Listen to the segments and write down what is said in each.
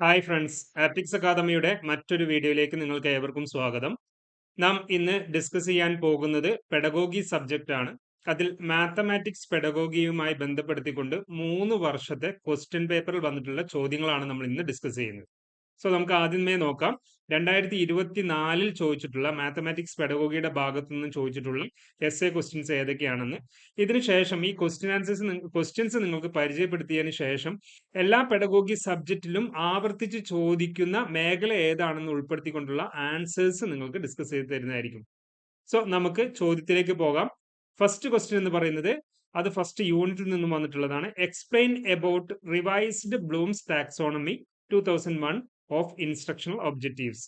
Hi friends, optics അക്കാദമിയുടെ മറ്റൊരു വീഡിയോയിലേക്ക് നിങ്ങൾക്ക് ഏവർക്കും സ്വാഗതം. നാം ഇന്ന് ഡിസ്കസ് ചെയ്യാൻ പോകുന്നത് പെഡഗോഗി സബ്ജക്റ്റ് ആണ്. അതിൽ മാത്തമാറ്റിക്സ് പെഡഗോഗിയുമായി ബന്ധപ്പെടുത്തിക്കൊണ്ട് 3 വർഷത്തെ ക്വസ്റ്റ്യൻ പേപ്പറിൽ വന്നിട്ടുള്ള ചോദ്യങ്ങളാണ് നമ്മൾ ഇന്ന് ഡിസ്കസ് ചെയ്യുന്നത്. സോ നമുക്ക് ആദ്യമേ നോക്കാം. 2024 ചോദിച്ചിട്ടുള്ള മാത്തമാറ്റിക്സ് പെഡഗോഗിയുടെ ഭാഗത്തു നിന്നും ചോദിച്ചിട്ടുള്ള എസ്എ ക്വസ്റ്റ്യൻസ് ഏതൊക്കെയാണെന്ന്. ഇതിനുശേഷം ഈ ക്വസ്റ്റ്യൻസ് നിങ്ങൾക്ക് പരിചയപ്പെടുത്തിയതിനു ശേഷം എല്ലാ പെഡഗോഗി സബ്ജക്റ്റിലും ആവർത്തിച്ച് ചോദിക്കുന്ന മേഖല ഏതാണെന്ന് ഉൾപ്പെടുത്തിക്കൊണ്ടുള്ള ആൻസേഴ്സ് നിങ്ങൾക്ക് ഡിസ്കസ് ചെയ്ത് തരുന്നതായിരിക്കും. സോ നമുക്ക് ചോദ്യത്തിലേക്ക് പോകാം. ഫസ്റ്റ് ക്വസ്റ്റ്യൻ എന്ന് പറയുന്നത് അത് ഫസ്റ്റ് യൂണിറ്റിൽ നിന്നും വന്നിട്ടുള്ളതാണ്. Explain about revised Bloom's taxonomy 2001 of instructional objectives.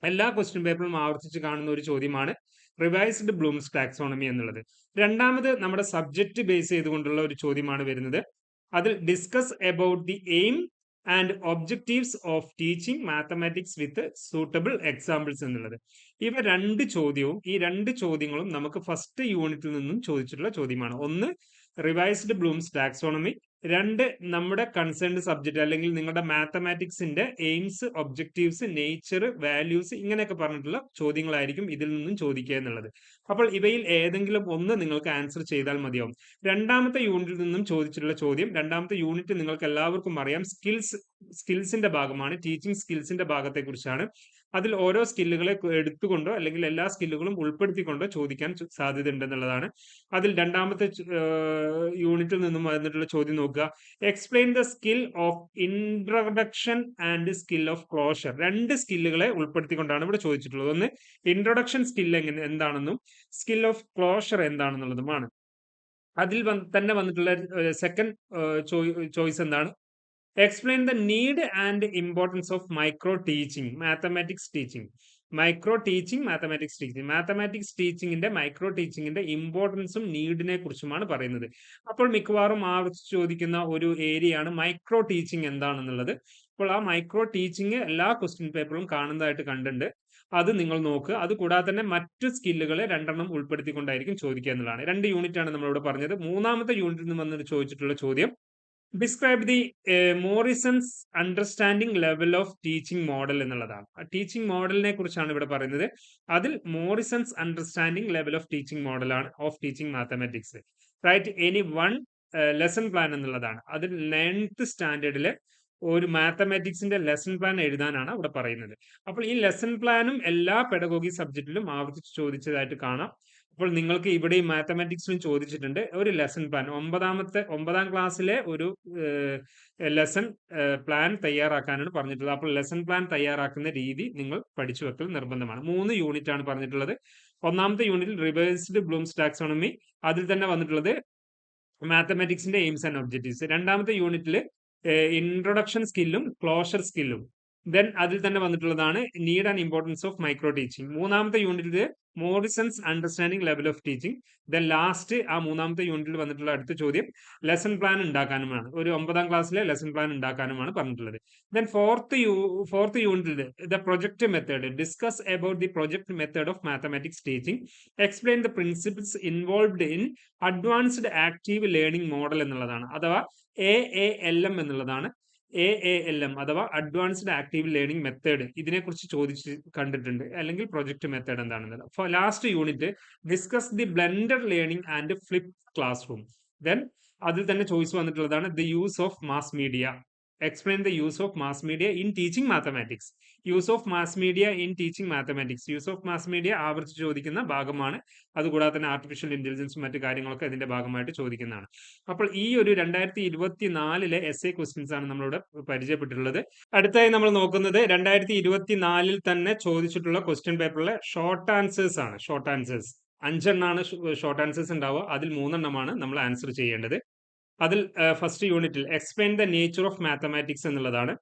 എല്ലാ ക്വസ്റ്റ്യൻ പേപ്പറും ആവർത്തിച്ച് കാണുന്ന ഒരു ചോദ്യമാണ് റിവൈസ്ഡ് ബ്ലൂംസ് ടാക്സോണമി എന്നുള്ളത്. രണ്ടാമത് നമ്മുടെ സബ്ജക്റ്റ് ബേസ് ചെയ്തുകൊണ്ടുള്ള ഒരു ചോദ്യമാണ് വരുന്നത്. അതിൽ discuss about the aim and objectives of teaching mathematics with suitable examples എന്നുള്ളത്. ഈ രണ്ട് ചോദ്യങ്ങളും നമുക്ക് ഫസ്റ്റ് യൂണിറ്റിൽ നിന്നും ചോദിച്ചിട്ടുള്ള ചോദ്യമാണ്. ഒന്ന് റിവൈസ്ഡ് ബ്ലൂംസ് ടാക്സോണമി, രണ്ട് നമ്മുടെ കൺസേൺഡ് സബ്ജക്റ്റ് അല്ലെങ്കിൽ നിങ്ങളുടെ മാത്തമാറ്റിക്സിന്റെ എയിംസ്, ഒബ്ജക്റ്റീവ്സ്, നേച്ചർ, വാല്യൂസ് ഇങ്ങനെയൊക്കെ പറഞ്ഞിട്ടുള്ള ചോദ്യങ്ങളായിരിക്കും ഇതിൽ നിന്നും ചോദിക്കുക എന്നുള്ളത്. അപ്പോൾ ഇവയിൽ ഏതെങ്കിലും ഒന്ന് നിങ്ങൾക്ക് ആൻസർ ചെയ്താൽ മതിയാവും. രണ്ടാമത്തെ യൂണിറ്റിൽ നിന്നും ചോദിച്ചിട്ടുള്ള ചോദ്യം, രണ്ടാമത്തെ യൂണിറ്റ് നിങ്ങൾക്ക് എല്ലാവർക്കും അറിയാം, സ്കിൽസിന്റെ ഭാഗമാണ്, ടീച്ചിങ് സ്കിൽസിന്റെ ഭാഗത്തെ കുറിച്ചാണ്. അതിൽ ഓരോ സ്കില്ലുകളെ എടുത്തുകൊണ്ടോ അല്ലെങ്കിൽ എല്ലാ സ്കില്ലുകളും ഉൾപ്പെടുത്തിക്കൊണ്ടോ ചോദിക്കാൻ സാധ്യത ഉണ്ടെന്നുള്ളതാണ്. അതിൽ രണ്ടാമത്തെ യൂണിറ്റിൽ നിന്നും വന്നിട്ടുള്ള ചോദ്യം നോക്കുക. Explain the skill of introduction and skill of closure. രണ്ട് സ്കില്ലുകളെ ഉൾപ്പെടുത്തിക്കൊണ്ടാണ് ഇവിടെ ചോദിച്ചിട്ടുള്ളത്. ഒന്ന് ഇൻട്രൊഡക്ഷൻ സ്കിൽ എന്താണെന്നും സ്കിൽ ഓഫ് ക്ലോഷർ എന്താണെന്നുള്ളതുമാണ്. അതിൽ തന്നെ വന്നിട്ടുള്ള സെക്കൻഡ് ചോയ്സ് എന്താണ്? Explain the need and importance of micro teaching mathematics teaching. Mathematics ടീച്ചിങ്ങിന്റെ മൈക്രോ ടീച്ചിങ്ങിന്റെ ഇമ്പോർട്ടൻസും നീഡിനെ കുറിച്ചുമാണ് പറയുന്നത്. അപ്പോൾ മിക്കവാറും ആവർത്തിച്ച് ചോദിക്കുന്ന ഒരു ഏരിയയാണ് മൈക്രോ ടീച്ചിങ് എന്താണെന്നുള്ളത്. അപ്പോൾ ആ മൈക്രോ ടീച്ചിങ് എല്ലാ ക്വസ്റ്റ്യൻ പേപ്പറും കാണുന്നതായിട്ട് കണ്ടിട്ടുണ്ട്. അത് നിങ്ങൾ നോക്കുക. അത് കൂടാതെ തന്നെ മറ്റു സ്കില്ലുകളെ രണ്ടെണ്ണം ഉൾപ്പെടുത്തിക്കൊണ്ടായിരിക്കും ചോദിക്കുക എന്നുള്ളതാണ്. 2 യൂണിറ്റ് ആണ് നമ്മളിവിടെ പറഞ്ഞത്. മൂന്നാമത്തെ യൂണിറ്റിൽ നിന്ന് വന്നിട്ട് ചോദിച്ചിട്ടുള്ള ചോദ്യം describe the Morrison's understanding level of teaching model എന്നുള്ളതാണ്. ടീച്ചിങ് മോഡലിനെ കുറിച്ചാണ് ഇവിടെ പറയുന്നത്. അതിൽ Morrison's understanding level of teaching മോഡലാണ് of teaching mathematics. Right any one lesson plan എന്നുള്ളതാണ്. അതിൽ 9th സ്റ്റാൻഡേർഡിലെ ഒരു മാത്തമാറ്റിക്സിന്റെ ലെസൺ പ്ലാൻ എഴുതാനാണ് അവിടെ പറയുന്നത്. അപ്പോൾ ഈ ലെസൺ പ്ലാനും എല്ലാ പെഡഗോഗി സബ്ജക്റ്റിലും ആവർത്തിച്ച് ചോദിച്ചതായിട്ട് കാണാം. അപ്പോൾ നിങ്ങൾക്ക് ഇവിടെ മാത്തമാറ്റിക്സിലും ചോദിച്ചിട്ടുണ്ട് ഒരു ലെസൺ പ്ലാൻ. 9ാം ക്ലാസ്സിലെ ഒരു ലെസൺ പ്ലാൻ തയ്യാറാക്കാനാണ് പറഞ്ഞിട്ടുള്ളത്. അപ്പോൾ ലെസൺ പ്ലാൻ തയ്യാറാക്കുന്ന രീതി നിങ്ങൾ പഠിച്ചു വെക്കൽ നിർബന്ധമാണ്. 3 യൂണിറ്റ് ആണ് പറഞ്ഞിട്ടുള്ളത്. ഒന്നാമത്തെ യൂണിറ്റിൽ റിവേഴ്സ്ഡ് ബ്ലൂംസ് ടാക്സോണമി, അതിൽ തന്നെ വന്നിട്ടുള്ളത് മാത്തമാറ്റിക്സിന്റെ എയിംസ് ആൻഡ് ഒബ്ജക്റ്റീവ്സ്. രണ്ടാമത്തെ യൂണിറ്റിൽ ഇൻട്രൊഡക്ഷൻ സ്കില്ലും ക്ലോഷർ സ്കില്ലും. ദെൻ അതിൽ തന്നെ വന്നിട്ടുള്ളതാണ് need and importance of micro teaching. മൂന്നാമത്തെ യൂണിറ്റിൽ Morrisons understanding level of teaching. Then last ആ മൂന്നാമത്തെ യൂണിറ്റിൽ വന്നിട്ടുള്ള അടുത്ത ചോദ്യം ലെസൺ പ്ലാൻ ഉണ്ടാക്കാനുമാണ്. ഒരു 9ാം ക്ലാസ്സിലെ ലെസൺ പ്ലാൻ ഉണ്ടാക്കാനുമാണ് പറഞ്ഞിട്ടുള്ളത്. ദെൻ ഫോർത്ത് യൂണിറ്റിൽ the project method, discuss about the project method of mathematics teaching, explain the principles involved in advanced active learning model എന്നുള്ളതാണ്. അഥവാ AALM എന്നുള്ളതാണ്. AALM അഥവാ അഡ്വാൻസ്ഡ് ആക്റ്റീവ് ലേണിംഗ് മെത്തേഡ്. ഇതിനെക്കുറിച്ച് ചോദിച്ച് കണ്ടിട്ടുണ്ട്, അല്ലെങ്കിൽ പ്രൊജക്ട് മെത്തേഡ് എന്താണെന്നുള്ളത്. Last unit discuss the blended learning and flip class room. Then അതിൽ തന്നെ ചോയ്സ് വന്നിട്ടുള്ളതാണ് the use of mass media. Explain the use of mass media in teaching mathematics. Use of mass media in teaching mathematics. Use of mass media ആവർത്തിച്ച് ചോദിക്കുന്ന ഭാഗമാണ്. അതുകൂടാതെ തന്നെ artificial ഇന്റലിജൻസും മറ്റു കാര്യങ്ങളൊക്കെ ഇതിന്റെ ഭാഗമായിട്ട് ചോദിക്കുന്നതാണ്. അപ്പോൾ ഈ ഒരു 2024 എസ്എ ക്വസ്റ്റ്യൻസ് ആണ് നമ്മളിവിടെ പരിചയപ്പെട്ടിട്ടുള്ളത്. അടുത്തായി നമ്മൾ നോക്കുന്നത് 2024 തന്നെ ചോദിച്ചിട്ടുള്ള ക്വസ്റ്റ്യൻ പേപ്പറിലെ ഷോർട്ട് ആൻസേഴ്സ് ആണ്. ഷോർട്ട് ആൻസേഴ്സ് 5 എണ്ണമാണ് ഷോർട്ട് ആൻസേഴ്സ് ഉണ്ടാവുക. അതിൽ 3 എണ്ണമാണ് നമ്മൾ ആൻസർ ചെയ്യേണ്ടത്. അതിൽ ഫസ്റ്റ് യൂണിറ്റിൽ explain the nature of mathematics എന്നുള്ളതാണ്.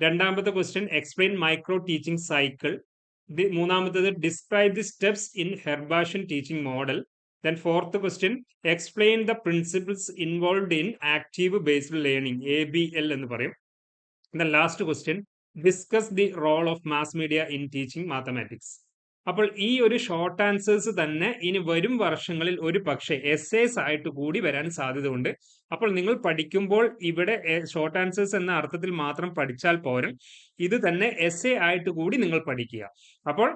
രണ്ടാമത്തെ question explain micro teaching cycle. മൂന്നാമത്തേത് describe the steps in Herbartian teaching model. Then fourth question explain the principles involved in active based learning, ABL എന്ന് പറയും. Then last question discuss the role of mass media in teaching mathematics. അപ്പോൾ ഈ ഒരു short answers തന്നെ ഇനി വരും വർഷങ്ങളിൽ ഒരു പക്ഷേ എസ്സേസ് ആയിട്ട് കൂടി വരാൻ സാധ്യത ഉണ്ട്. അപ്പോൾ നിങ്ങൾ പഠിക്കുമ്പോൾ ഇവിടെ ഷോർട്ട് ആൻസേഴ്സ് എന്ന അർത്ഥത്തിൽ മാത്രം പഠിച്ചാൽ പോരാ, ഇത് തന്നെ എസ്സേ ആയിട്ട് കൂടി നിങ്ങൾ പഠിക്കുക. അപ്പോൾ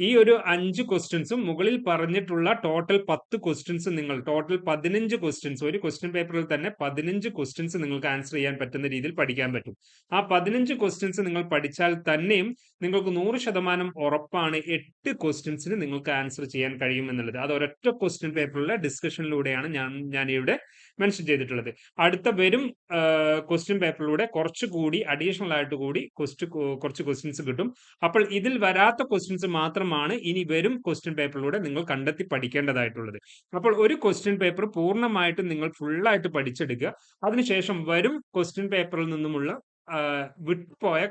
ഈ ഒരു 5 ക്വസ്റ്റ്യൻസും മുകളിൽ പറഞ്ഞിട്ടുള്ള ടോട്ടൽ 10 ക്വസ്റ്റ്യൻസ് നിങ്ങൾ ടോട്ടൽ 15 ക്വസ്റ്റ്യൻസ് ഒരു ക്വസ്റ്റ്യൻ പേപ്പറിൽ തന്നെ 15 ക്വസ്റ്റ്യൻസ് നിങ്ങൾക്ക് ആൻസർ ചെയ്യാൻ പറ്റുന്ന രീതിയിൽ പഠിക്കാൻ പറ്റും. ആ 15 ക്വസ്റ്റ്യൻസ് നിങ്ങൾ പഠിച്ചാൽ തന്നെയും നിങ്ങൾക്ക് 100% ഉറപ്പാണ് 8 ക്വസ്റ്റ്യൻസിന് നിങ്ങൾക്ക് ആൻസർ ചെയ്യാൻ കഴിയും എന്നുള്ളത്. അത് ഒരൊറ്റ ക്വസ്റ്റ്യൻ പേപ്പറിലെ ഡിസ്കഷനിലൂടെയാണ് ഞാൻ ഇവിടെ മെൻഷൻ ചെയ്തിട്ടുള്ളത്. അടുത്ത വരും ക്വസ്റ്റ്യൻ പേപ്പറിലൂടെ കുറച്ചുകൂടി അഡീഷണൽ ആയിട്ട് കൂടി കുറച്ച് ക്വസ്റ്റ്യൻസ് കിട്ടും. അപ്പോൾ ഇതിൽ വരാത്ത ക്വസ്റ്റ്യൻസ് മാത്രമാണ് ഇനി വരും ക്വസ്റ്റ്യൻ പേപ്പറിലൂടെ നിങ്ങൾ കണ്ടെത്തി പഠിക്കേണ്ടതായിട്ടുള്ളത്. അപ്പോൾ ഒരു ക്വസ്റ്റ്യൻ പേപ്പർ പൂർണ്ണമായിട്ടും നിങ്ങൾ ഫുള്ളായിട്ട് പഠിച്ചെടുക്കുക. അതിനുശേഷം വരും ക്വസ്റ്റ്യൻ പേപ്പറിൽ നിന്നുമുള്ള വിട്ടുപോയ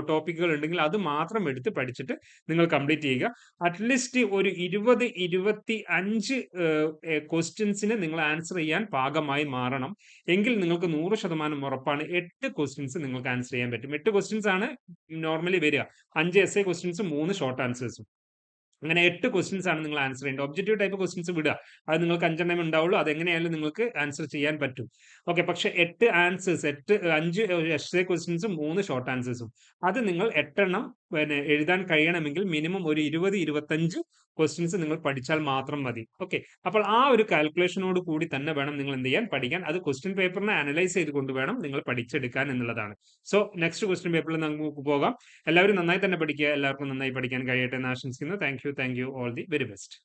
ടോപ്പിക്കുകൾ ഉണ്ടെങ്കിൽ അത് മാത്രം എടുത്ത് പഠിച്ചിട്ട് നിങ്ങൾ കംപ്ലീറ്റ് ചെയ്യുക. അറ്റ്ലീസ്റ്റ് ഒരു 20-25 ക്വസ്റ്റ്യൻസിന് നിങ്ങൾ ആൻസർ ചെയ്യാൻ പാകമായി മാറണം. എങ്കിൽ നിങ്ങൾക്ക് 100% ഉറപ്പാണ് 8 ക്വസ്റ്റ്യൻസ് നിങ്ങൾക്ക് ആൻസർ ചെയ്യാൻ പറ്റും. 8 ക്വസ്റ്റ്യൻസ് ആണ് നോർമലി വരിക. 5 എസ്സേ ക്വസ്റ്റ്യൻസും 3 ഷോർട്ട് ആൻസേഴ്സും. അങ്ങനെ 8 ക്വസ്റ്റ്യൻസ് ആണ് നിങ്ങൾ ആൻസർ ചെയ്യേണ്ടത്. ഒബ്ജക്റ്റീവ് ടൈപ്പ് ക്വസ്റ്റ്യൻസ് വിടുക. അത് നിങ്ങൾക്ക് 5 എണ്ണം ഉണ്ടാവുള്ളൂ. അതെങ്ങനെയായാലും നിങ്ങൾക്ക് ആൻസർ ചെയ്യാൻ പറ്റും. ഓക്കെ, പക്ഷെ 8 ആൻസേഴ്സ് 5 എസ്സേ ക്വസ്റ്റ്യൻസും 3 ഷോർട്ട് ആൻസേഴ്സും അത് നിങ്ങൾ 8 എണ്ണം എഴുതാൻ കഴിയണമെങ്കിൽ മിനിമം ഒരു 20-25 ക്വസ്റ്റ്യൻസ് നിങ്ങൾ പഠിച്ചാൽ മാത്രം മതി. ഓക്കെ, അപ്പോൾ ആ ഒരു കാൽക്കുലേഷനോട് കൂടി തന്നെ വേണം നിങ്ങൾ എന്ത് ചെയ്യാൻ പഠിക്കാൻ. അത് ക്വസ്റ്റ്യൻ പേപ്പറിനെ അനലൈസ് ചെയ്തുകൊണ്ട് വേണം നിങ്ങൾ പഠിച്ചെടുക്കാൻ എന്നുള്ളതാണ്. സോ നെക്സ്റ്റ് ക്വസ്റ്റ്യൻ പേപ്പറിൽ നമുക്ക് പോകാം. എല്ലാവരും നന്നായി തന്നെ പഠിക്കുക. എല്ലാവർക്കും നന്നായി പഠിക്കാൻ കഴിയട്ടെ എന്ന് ആശംസിക്കുന്നു. Thank you. All the very best.